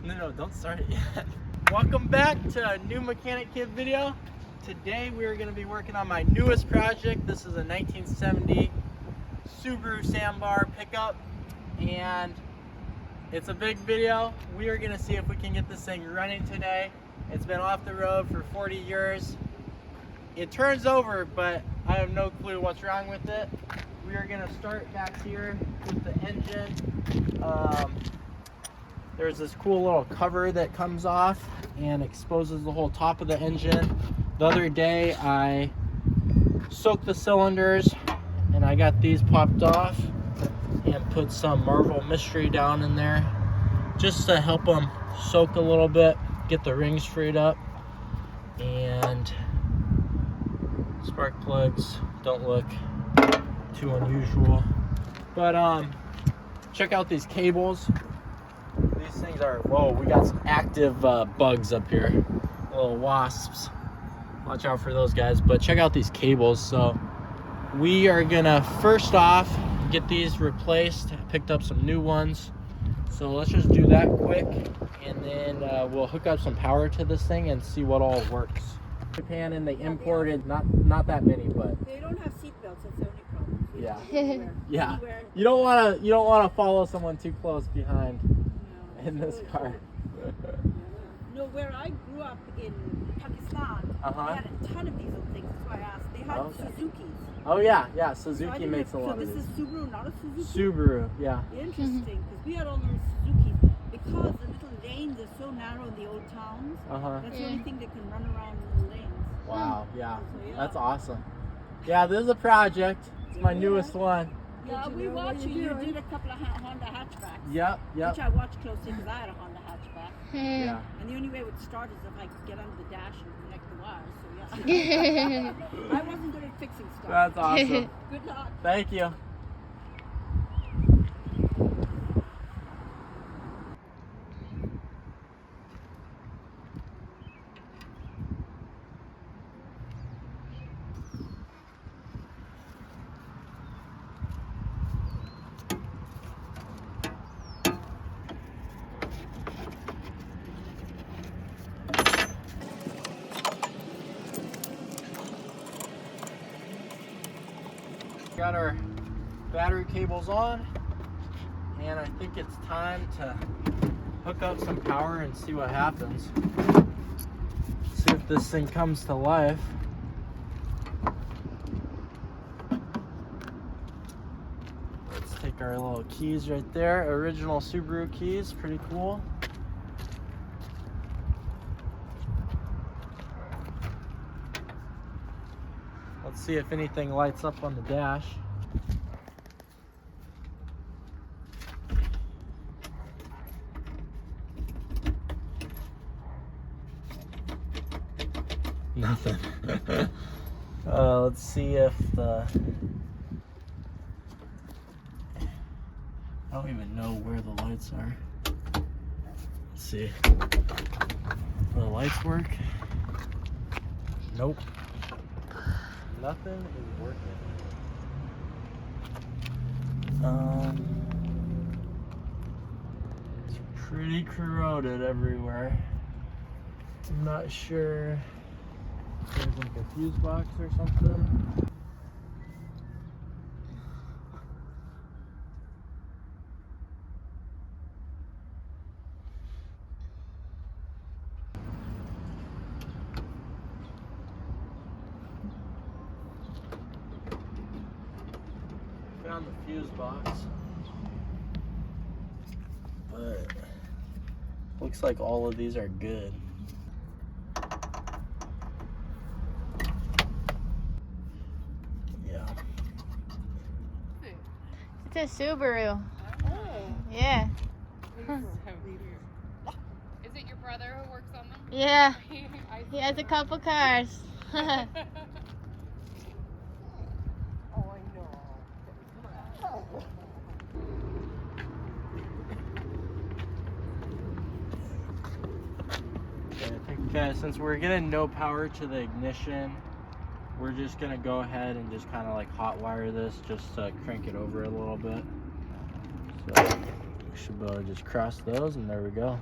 No, don't start it yet. Welcome back to a new Mechanic Kid video. Today we are going to be working on my newest project. This is a 1970 Subaru sandbar pickup, and it's a big video. We are going to see if we can get this thing running today. It's been off the road for 40 years. It turns over, but I have no clue what's wrong with it. We are going to start back here with the engine. There's this cool little cover that comes off and exposes the whole top of the engine. The other day I soaked the cylinders and I got these popped off and put some Marvel Mystery down in there just to help them soak a little bit, get the rings freed up. And spark plugs don't look too unusual, but check out these cables. These things are, whoa, we got some active bugs up here, little wasps. Watch out for those guys. But check out these cables. So we are gonna first off get these replaced. I picked up some new ones, so let's just do that quick, and then we'll hook up some power to this thing and see what all works. Japan, and they imported not that many, but they don't have seat belts. That's the only problem. Yeah. Yeah. You don't wanna follow someone too close behind in this car. No, where I grew up in Pakistan, they had a ton of these little things. That's why I asked. They had Suzukis. Oh yeah, Suzuki makes a lot of these. So this is Subaru, not a Suzuki? Subaru, yeah. Interesting, because we had all those Suzukis. Because the little lanes are so narrow in the old towns, that's the only thing that can run around in the lanes. Wow, yeah. That's awesome. Yeah, this is a project. It's my newest one. Yeah, we watched you. You did a couple of Honda hatchbacks. Yep. Which I watched closely because I had a Honda hatchback. Yeah. And the only way it would start is if I could get under the dash and connect the wires. So yeah. I wasn't good at fixing stuff. That's awesome. Good luck. Thank you. Got our battery cables on, and I think it's time to hook up some power and see what happens. See if this thing comes to life. Let's take our little keys right there. Original Subaru keys, pretty cool. Let's see if anything lights up on the dash. Nothing. Let's see if the... I don't even know where the lights are. Let's see. Do the lights work? Nope. Nothing is working. It's pretty corroded everywhere. I'm not sure if there's like a fuse box or something. Found the fuse box, but looks like all of these are good. Yeah. It's a Subaru. Oh. Yeah. Is it your brother who works on them? Yeah. He has a couple cars. Okay, since we're getting no power to the ignition, we're just gonna go ahead and just kind of like hot wire this just to crank it over a little bit. So We should be able to just cross those, and there we go.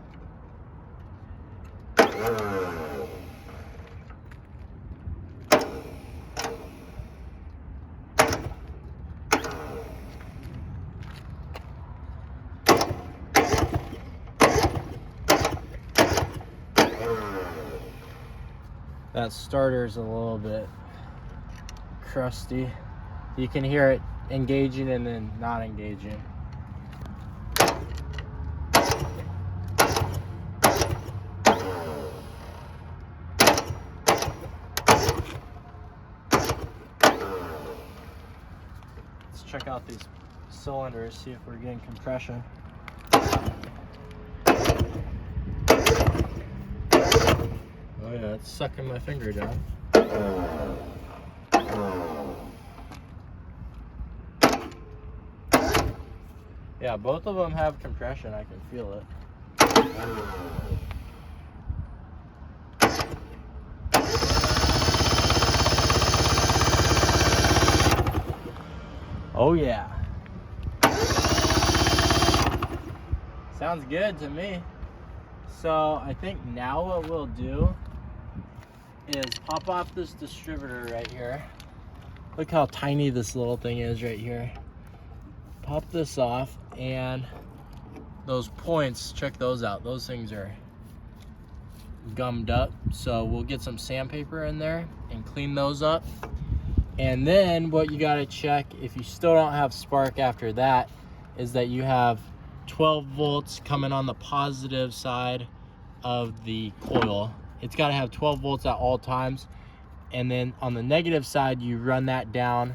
That starter's a little bit crusty. You can hear it engaging and then not engaging. Let's check out these cylinders, see if we're getting compression. Oh yeah, it's sucking my finger down. Yeah, both of them have compression. I can feel it. Oh yeah. Sounds good to me. So I think now what we'll do is pop off this distributor right here. Look how tiny this little thing is right here. Pop this off, and those points, check those out. Those things are gummed up. So we'll get some sandpaper in there and clean those up. And then what you gotta check, if you still don't have spark after that, is that you have 12 volts coming on the positive side of the coil. It's got to have 12 volts at all times, and then on the negative side you run that down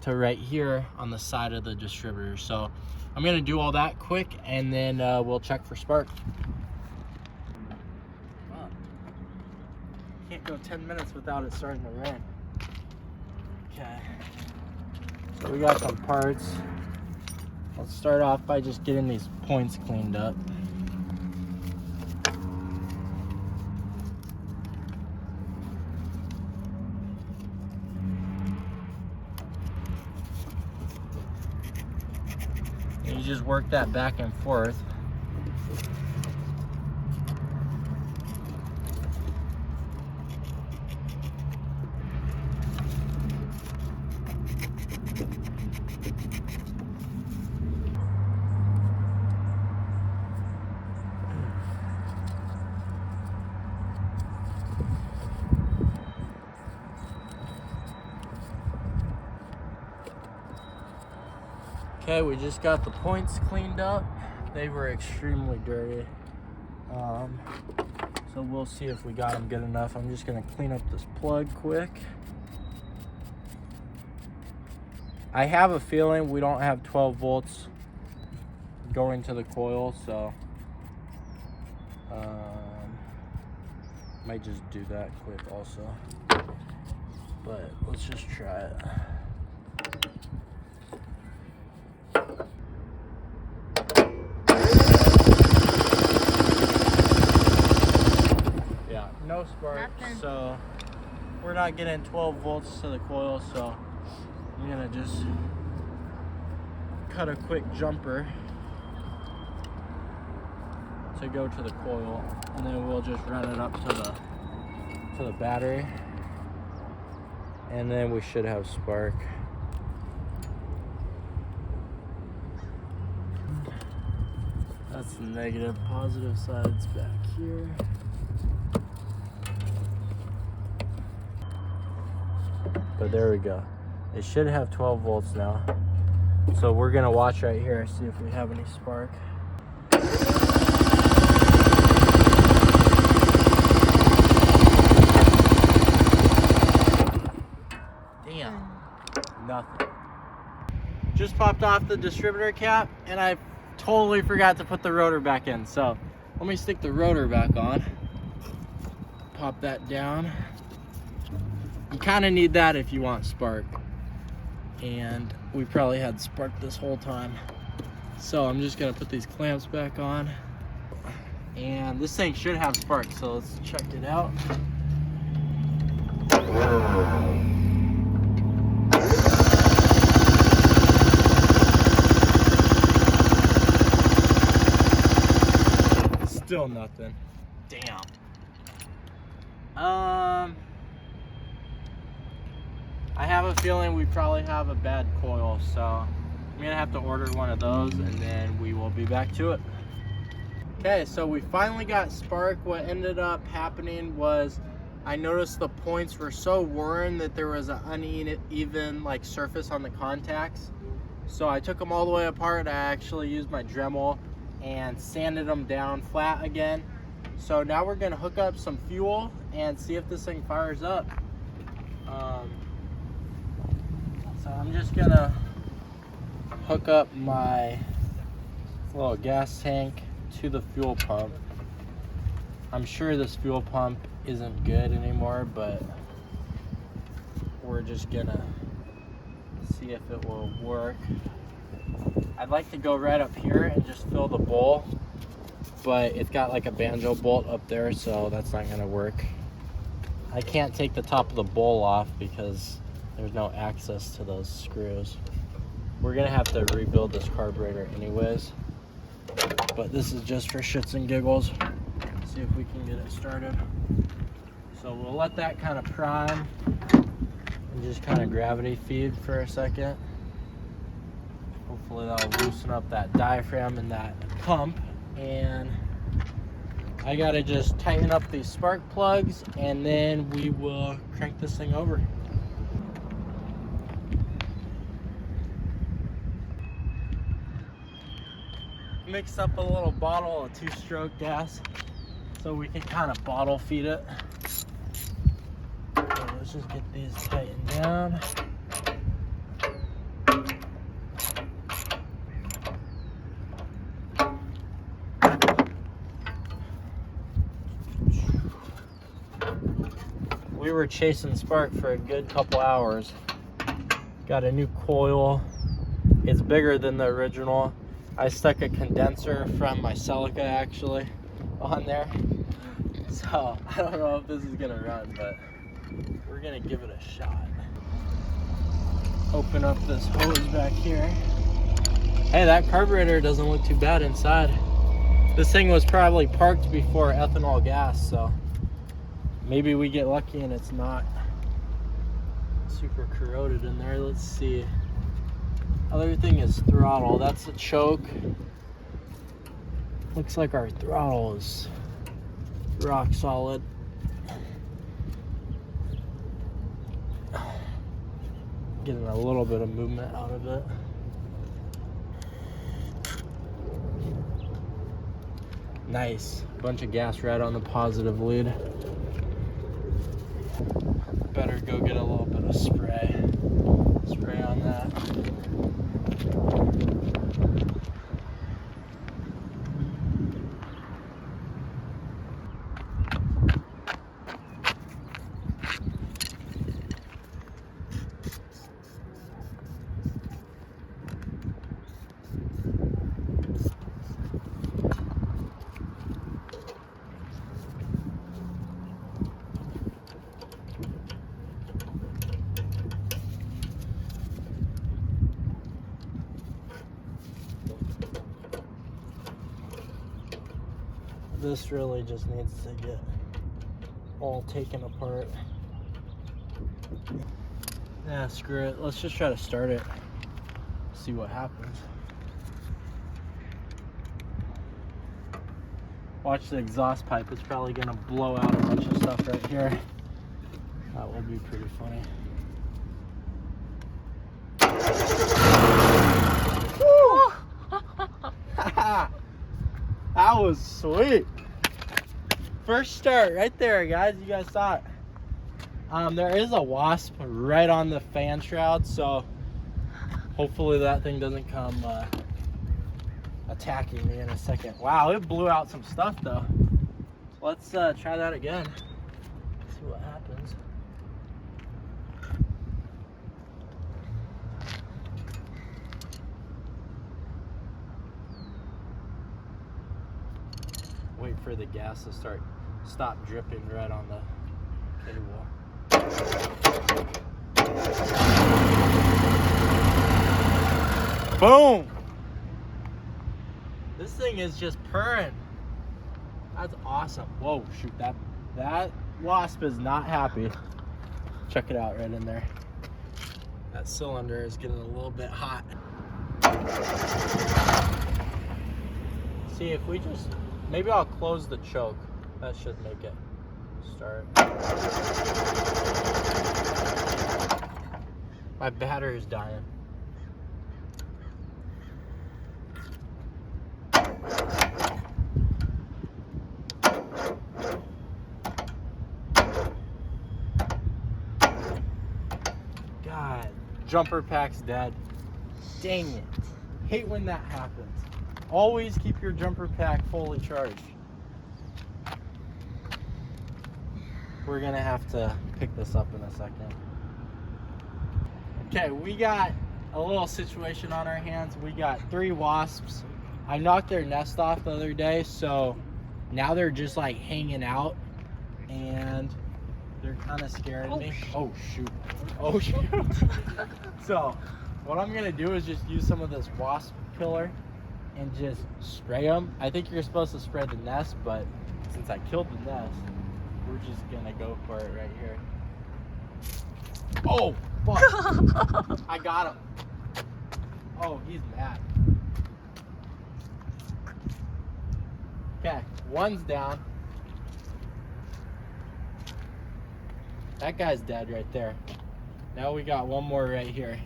to right here on the side of the distributor. So I'm going to do all that quick, and then we'll check for spark. Wow. Can't go 10 minutes without it starting to rain. Okay, so we got some parts. Let's start off by just getting these points cleaned up. And you just work that back and forth. Okay, we just got the points cleaned up. They were extremely dirty. So we'll see if we got them good enough. I'm just gonna clean up this plug quick. I have a feeling we don't have 12 volts going to the coil, so might just do that quick also. But let's just try it. No spark. Nothing. So we're not getting 12 volts to the coil, so I'm gonna just cut a quick jumper to go to the coil, and then we'll just run it up to the battery, and then we should have spark. That's the negative. Positive side's back here. But there we go. It should have 12 volts now. So we're gonna watch right here, see if we have any spark. Damn, nothing. Just popped off the distributor cap, and I totally forgot to put the rotor back in. So let me stick the rotor back on. Pop that down. You kind of need that if you want spark, and we probably had spark this whole time. So I'm just gonna put these clamps back on, and this thing should have spark, so let's check it out. Still nothing. Damn. I have a feeling we probably have a bad coil, so I'm gonna have to order one of those and then we will be back to it. Okay, so we finally got spark. What ended up happening was I noticed the points were so worn that there was an uneven like surface on the contacts. So I took them all the way apart. I actually used my Dremel and sanded them down flat again. So now we're gonna hook up some fuel and see if this thing fires up. So I'm just gonna hook up my little gas tank to the fuel pump. I'm sure this fuel pump isn't good anymore, but we're just gonna see if it will work. I'd like to go right up here and just fill the bowl, but it's got like a banjo bolt up there, so that's not gonna work. I can't take the top of the bowl off because there's no access to those screws. We're gonna have to rebuild this carburetor anyways, but this is just for shits and giggles. See if we can get it started. So we'll let that kind of prime and just kind of gravity feed for a second. Hopefully that'll loosen up that diaphragm and that pump. And I gotta just tighten up these spark plugs and then we will crank this thing over. Mixed up a little bottle of 2-stroke gas so we can kind of bottle feed it. So let's just get these tightened down. We were chasing spark for a good couple hours. Got a new coil. It's bigger than the original. I stuck a condenser from my Celica actually on there. So I don't know if this is gonna run, but we're gonna give it a shot. Open up this hose back here. Hey, that carburetor doesn't look too bad inside. This thing was probably parked before ethanol gas, so maybe we get lucky and it's not super corroded in there. Let's see. Other thing is throttle. That's the choke. Looks like our throttle is rock solid. Getting a little bit of movement out of it. Nice. Bunch of gas right on the positive lead. Better go get a little bit of spray. Spray on that. This really just needs to get all taken apart. Yeah, screw it. Let's just try to start it. See what happens. Watch the exhaust pipe. It's probably gonna blow out a bunch of stuff right here. That will be pretty funny. That was sweet. First start right there, guys. You guys saw it. There is a wasp right on the fan shroud, so hopefully that thing doesn't come attacking me in a second. Wow, it blew out some stuff though. Let's try that again. See what happens. Wait for the gas to stop dripping right on the cable. Boom! This thing is just purring. That's awesome. Whoa, shoot, that wasp is not happy. Check it out right in there. That cylinder is getting a little bit hot. See, if we just, maybe I'll close the choke. That should make it start. My battery's dying. God, jumper pack's dead. Dang it. Hate when that happens. Always keep your jumper pack fully charged. We're gonna have to pick this up in a second. Okay, we got a little situation on our hands. We got 3 wasps. I knocked their nest off the other day, so now they're just like hanging out and they're kind of scaring me. Oh shoot. Oh shoot. So what I'm gonna do is just use some of this wasp killer and just spray them. I think you're supposed to spray the nest, but since I killed the nest, we're just gonna go for it right here. Oh, fuck. I got him. Oh, he's mad. Okay, one's down. That guy's dead right there. Now we got one more right here.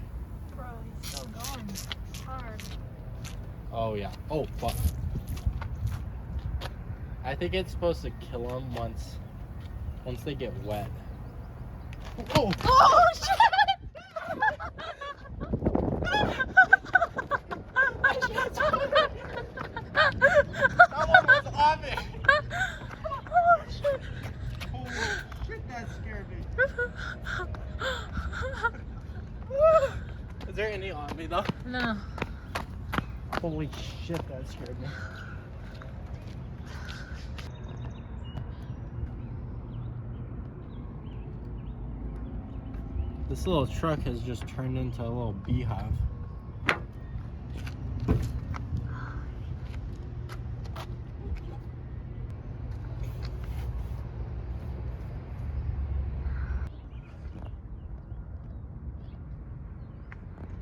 Bro, he's still going hard. Oh yeah. Oh fuck. I think it's supposed to kill them once they get wet. Oh! Oh shit! That one was on me. Oh shit! Holy shit, that scared me. Is there any on me though? No. Holy shit, that scared me. This little truck has just turned into a little beehive.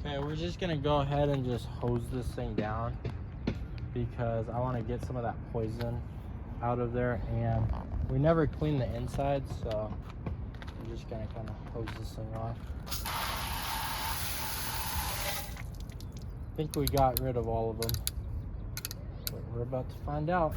Okay, we're just gonna go ahead and just hose this thing down because I want to get some of that poison out of there, and we never clean the inside, so I'm just gonna kind of hose this thing off. I think we got rid of all of them, but we're about to find out.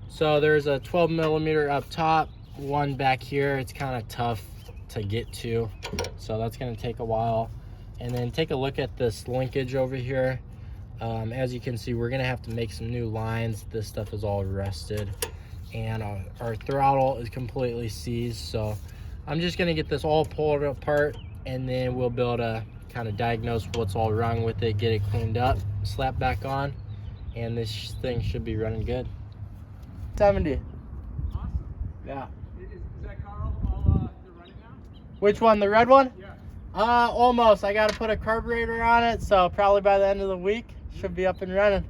So there's a 12 millimeter up top, one back here. It's kind of tough to get to, so that's going to take a while. And then take a look at this linkage over here. As you can see, we're going to have to make some new lines. This stuff is all rusted, and our throttle is completely seized. So I'm just going to get this all pulled apart, and then we'll be able to kind of diagnose what's all wrong with it, get it cleaned up, slap back on, and this thing should be running good. 70. Awesome. Yeah. Is that car all running now? Which one? The red one? Yeah. Almost. I got to put a carburetor on it, so probably by the end of the week should be up and running.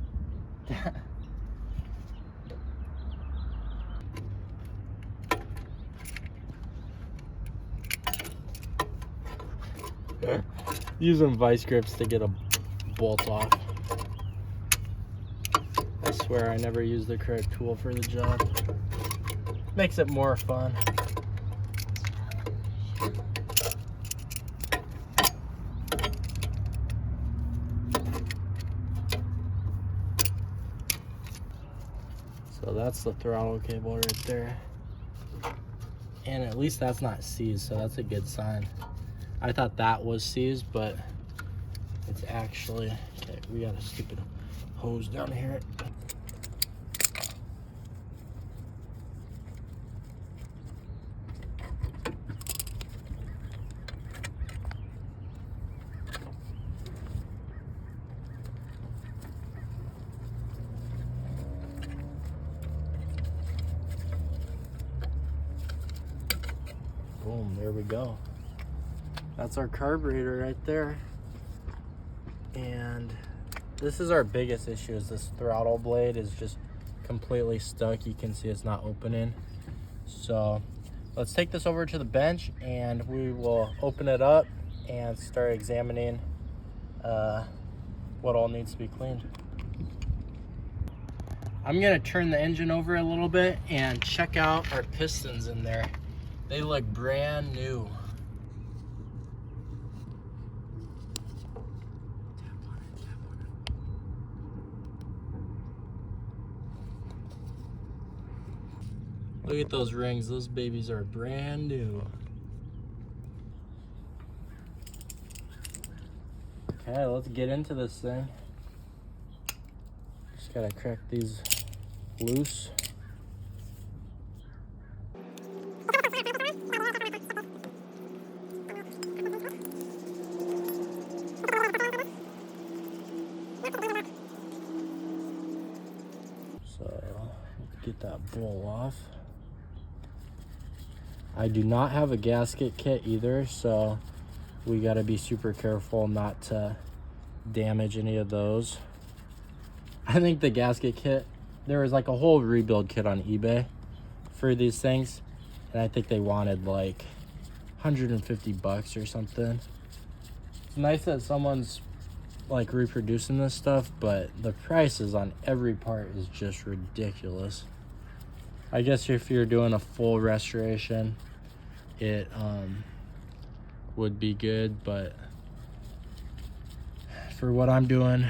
Using vice grips to get a bolt off. I swear I never use the correct tool for the job. Makes it more fun. So that's the throttle cable right there. And at least that's not seized, so that's a good sign. I thought that was seized, but it's actually, okay, we got a stupid hose down here. Boom, there we go. That's our carburetor right there. And this is our biggest issue, is this throttle blade is just completely stuck. You can see it's not opening. So let's take this over to the bench and we will open it up and start examining what all needs to be cleaned. I'm gonna turn the engine over a little bit and check out our pistons in there. They look brand new. Look at those rings, those babies are brand new. Okay, let's get into this thing. Just gotta crack these loose. So, let's get that bowl off. I do not have a gasket kit either, so we got to be super careful not to damage any of those. I think the gasket kit, there was like a whole rebuild kit on eBay for these things, and I think they wanted like 150 bucks or something. It's nice that someone's like reproducing this stuff, but the prices on every part is just ridiculous. I guess if you're doing a full restoration, it would be good, but for what I'm doing,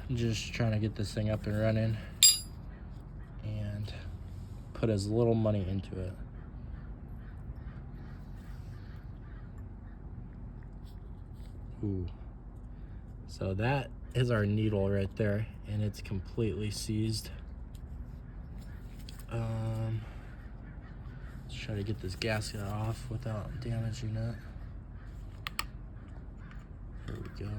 I'm just trying to get this thing up and running and put as little money into it. Ooh. So that is our needle right there, and it's completely seized. Let's try to get this gasket off without damaging it. There we go.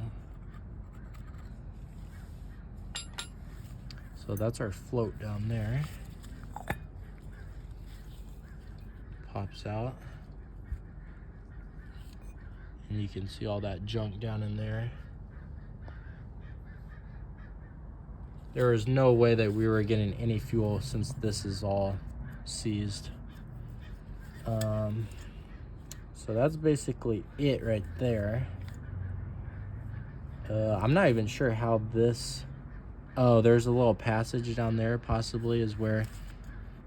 So that's our float down there. Pops out. And you can see all that junk down in there. There is no way that we were getting any fuel since this is all seized. So that's basically it right there. I'm not even sure how this... Oh, there's a little passage down there possibly is where...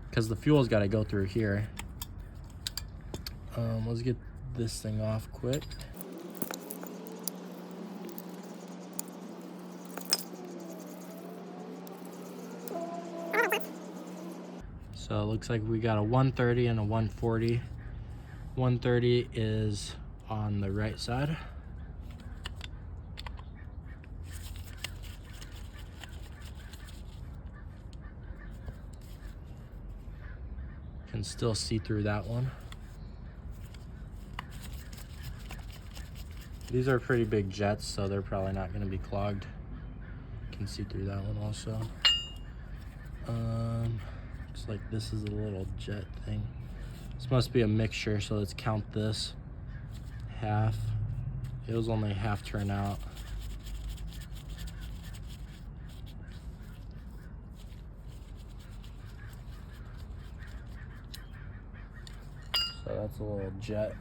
Because the fuel's got to go through here. Let's get this thing off quick. So it looks like we got a 130 and a 140. 130 is on the right side. Can still see through that one. These are pretty big jets, so they're probably not going to be clogged. Can see through that one also. Looks like this is a little jet thing. This must be a mixture, so let's count this. Half. It was only half turn out. So that's a little jet.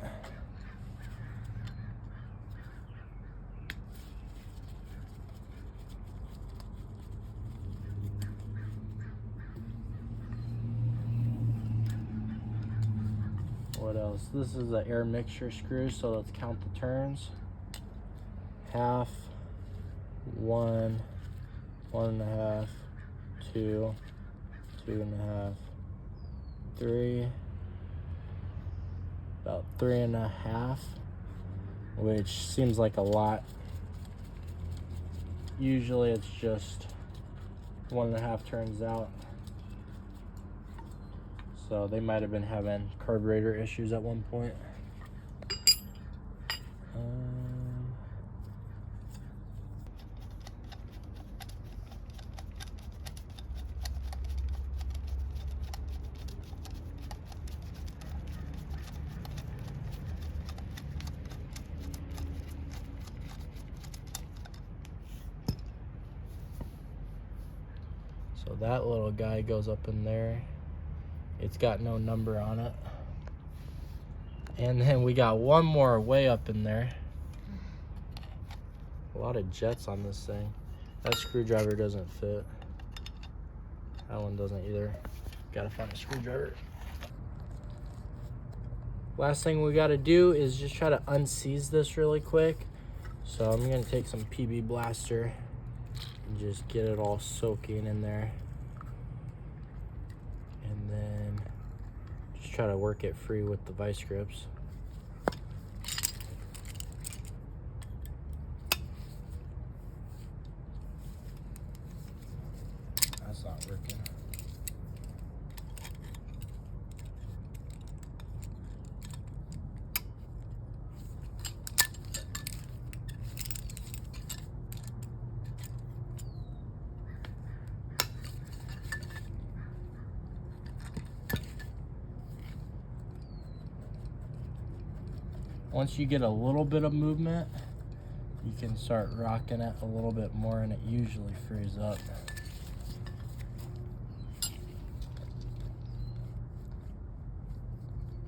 What else? This is an air mixture screw, so let's count the turns. Half, 1, 1.5, 2, 2.5, 3, about 3.5, which seems like a lot. Usually it's just 1.5 turns out. So they might have been having carburetor issues at one point. So that little guy goes up in there. It's got no number on it. And then we got one more way up in there. A lot of jets on this thing. That screwdriver doesn't fit. That one doesn't either. Gotta find a screwdriver. Last thing we gotta do is just try to unseize this really quick. So I'm gonna take some PB Blaster and just get it all soaking in there. And then just try to work it free with the vice grips. That's not working. Once you get a little bit of movement, you can start rocking it a little bit more and it usually frees up.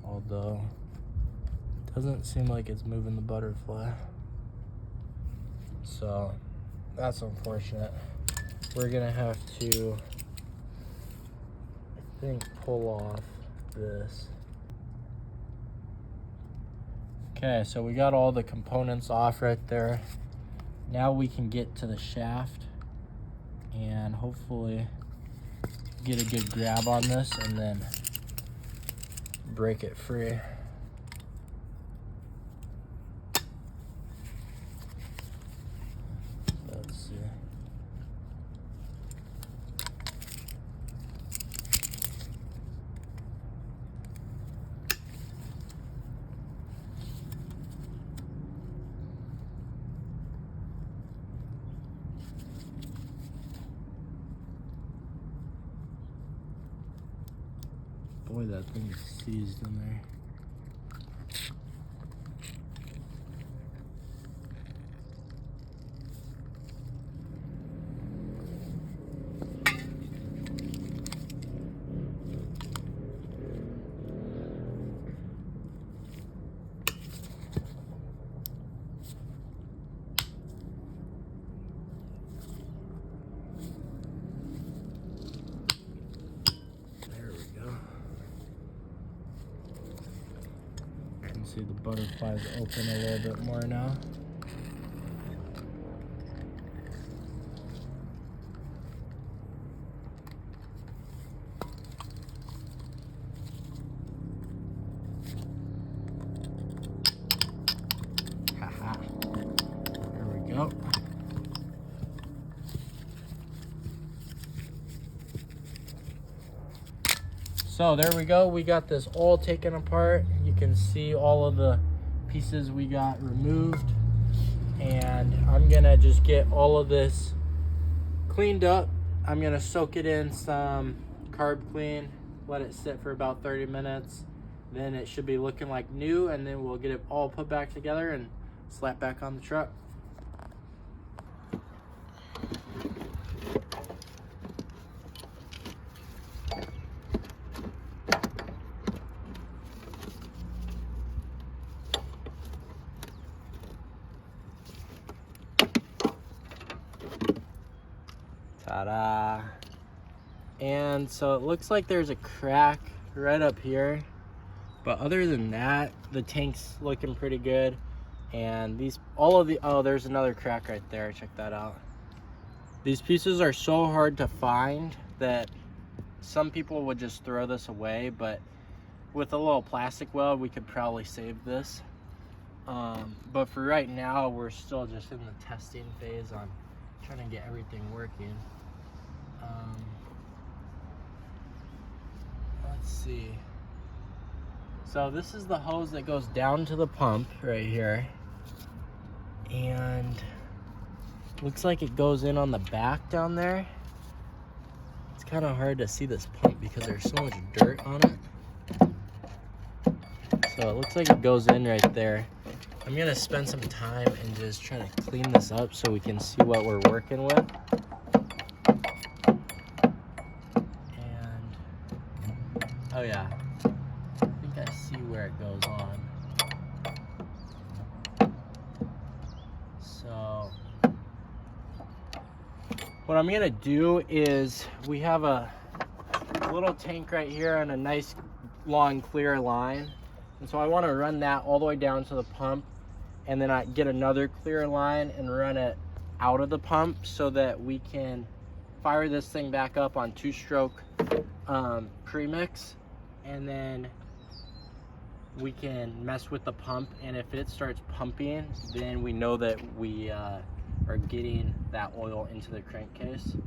Although, it doesn't seem like it's moving the butterfly. So, that's unfortunate. We're gonna have to, I think, pull off this. Okay, so we got all the components off right there. Now we can get to the shaft and hopefully get a good grab on this and then break it free. Let's see. Boy, that thing is seized in there. See the butterflies open a little bit more now. Haha. There we go. So there we go. We got this all taken apart. You can see all of the pieces we got removed. And I'm gonna just get all of this cleaned up. I'm gonna soak it in some carb clean, let it sit for about 30 minutes. Then it should be looking like new, and then we'll get it all put back together and slap back on the truck. Ta-da! And so it looks like there's a crack right up here, but other than that, the tank's looking pretty good. And these, all of the, oh, there's another crack right there. Check that out. These pieces are so hard to find that some people would just throw this away, but with a little plastic weld, we could probably save this. But for right now, we're still just in the testing phase on trying to get everything working. Let's see. So this is the hose that goes down to the pump right here. And looks like it goes in on the back down there. It's kind of hard to see this pump because there's so much dirt on it. So it looks like it goes in right there. I'm gonna spend some time and just try to clean this up so we can see what we're working with. Oh yeah. I think I see where it goes on. So what I'm gonna do is we have a little tank right here and a nice long clear line. And so I want to run that all the way down to the pump, and then I get another clear line and run it out of the pump so that we can fire this thing back up on 2-stroke premix, and then we can mess with the pump, and if it starts pumping, then we know that we are getting that oil into the crankcase.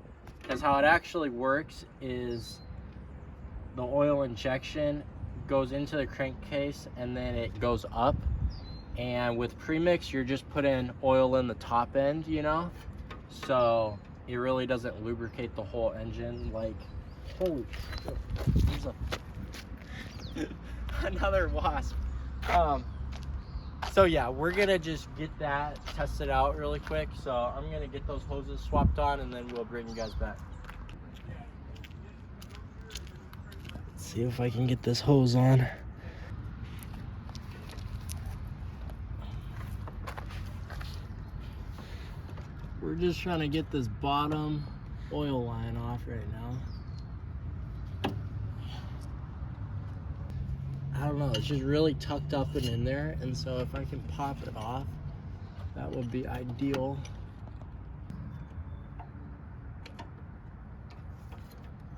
Because how it actually works is the oil injection goes into the crankcase and then it goes up, and with premix you're just putting oil in the top end, you know, so it really doesn't lubricate the whole engine. Like, holy shit, there's another wasp. So yeah, we're gonna just get that tested out really quick. So I'm gonna get those hoses swapped on and then we'll bring you guys back. See if I can get this hose on. We're just trying to get this bottom oil line off right now. I don't know, it's just really tucked up and in there, and so if I can pop it off, that would be ideal.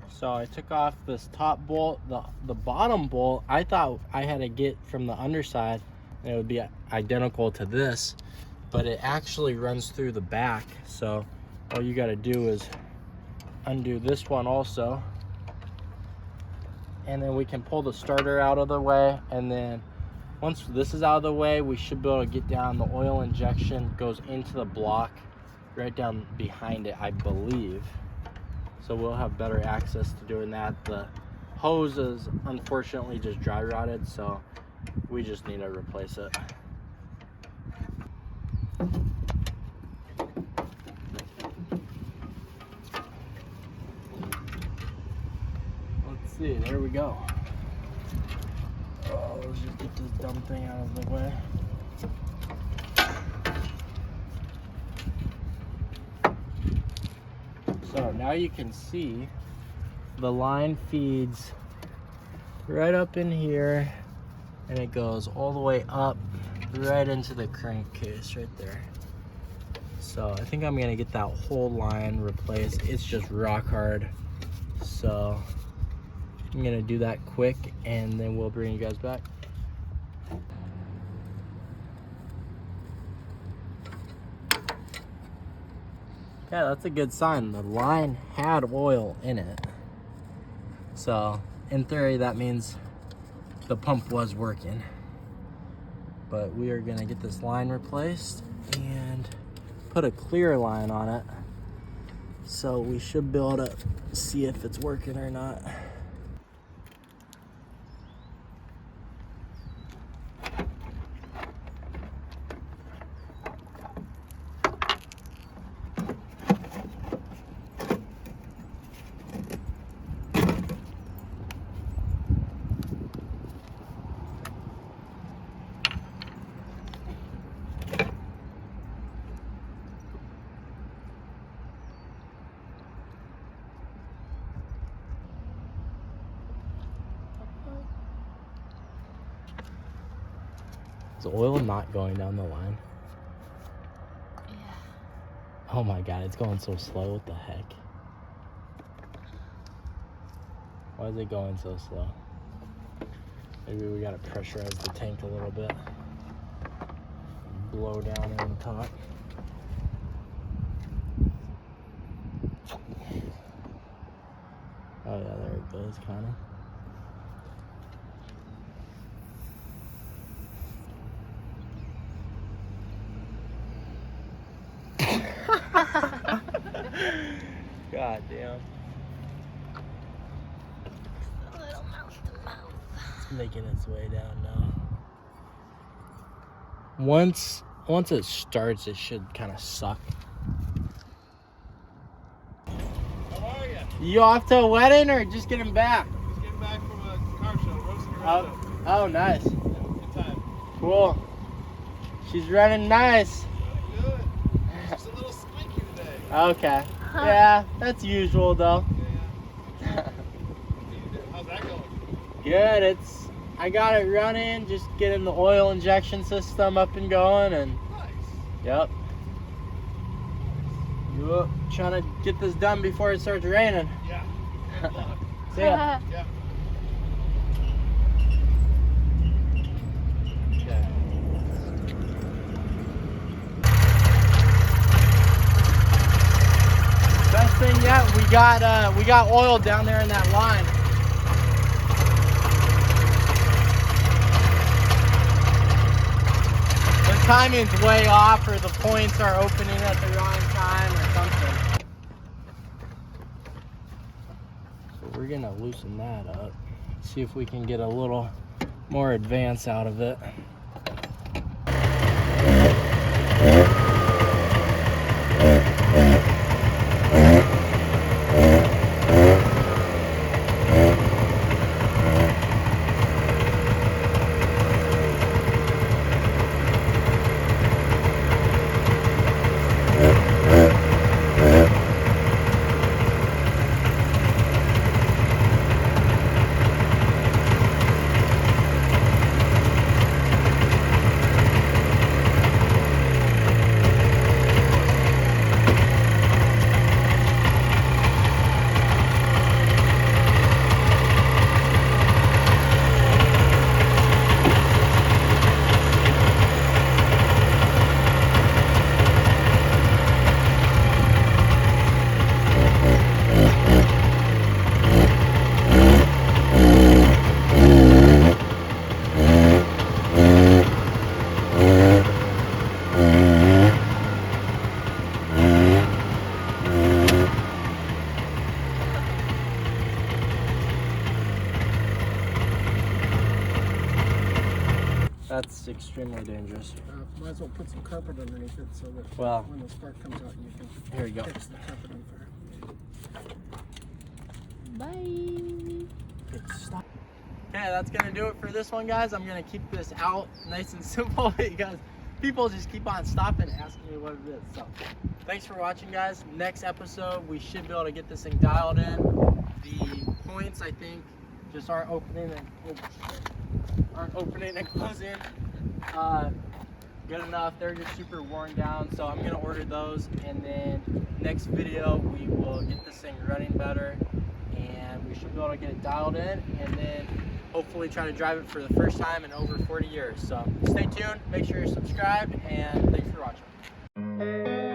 So I took off this top bolt. The bottom bolt, I thought I had to get from the underside and it would be identical to this, but it actually runs through the back. So all you got to do is undo this one also, and then we can pull the starter out of the way, and then once this is out of the way, we should be able to get down. The oil injection goes into the block right down behind it, I believe. So we'll have better access to doing that. The hose is unfortunately just dry rotted, so we just need to replace it. Let's see, there we go. Oh, let's just get this dumb thing out of the way. So now you can see the line feeds right up in here, and it goes all the way up right into the crankcase right there. So I think I'm gonna get that whole line replaced. It's just rock hard. So I'm gonna do that quick and then we'll bring you guys back. Yeah, that's a good sign. The line had oil in it. So in theory, that means the pump was working. But we are gonna get this line replaced and put a clear line on it. So we should be able to see if it's working or not. Is oil not going down the line? Yeah. Oh my god, it's going so slow. What the heck? Why is it going so slow? Maybe we gotta pressurize the tank a little bit. Blow down on the top. Oh yeah, there it goes, kinda. God damn. A little mouth to mouth. It's making its way down now. Once it starts, it should kind of suck. How are you? You off to a wedding or just getting back? Just getting back from a Oh, nice. Good time. Cool. She's running nice. Good. She's a little squeaky today. Okay. Yeah, that's usual though. Yeah. How's that going? Good. I got it running, just getting the oil injection system up and going, and Nice. yep. Yup. Trying to get this done before it starts raining. Yeah. Good luck. See ya. Yeah. Okay. Best thing yet, we got oil down there in that line. The timing's way off, or the points are opening at the wrong time, or something. So we're gonna loosen that up. See if we can get a little more advance out of it. That's extremely dangerous. Might as well put some carpet underneath it so that Well, when the spark comes out, you can here we go. fix the carpet on fire. Bye. Stop. Okay, that's gonna do it for this one, guys. I'm gonna keep this out nice and simple because people just keep on stopping and asking me what it is. So thanks for watching, guys. Next episode, we should be able to get this thing dialed in. The points, I think, just aren't opening and closing good enough. They're just super worn down, so I'm gonna order those, and then next video we will get this thing running better, and we should be able to get it dialed in, and then hopefully try to drive it for the first time in over 40 years. So stay tuned, make sure you're subscribed, and thanks for watching.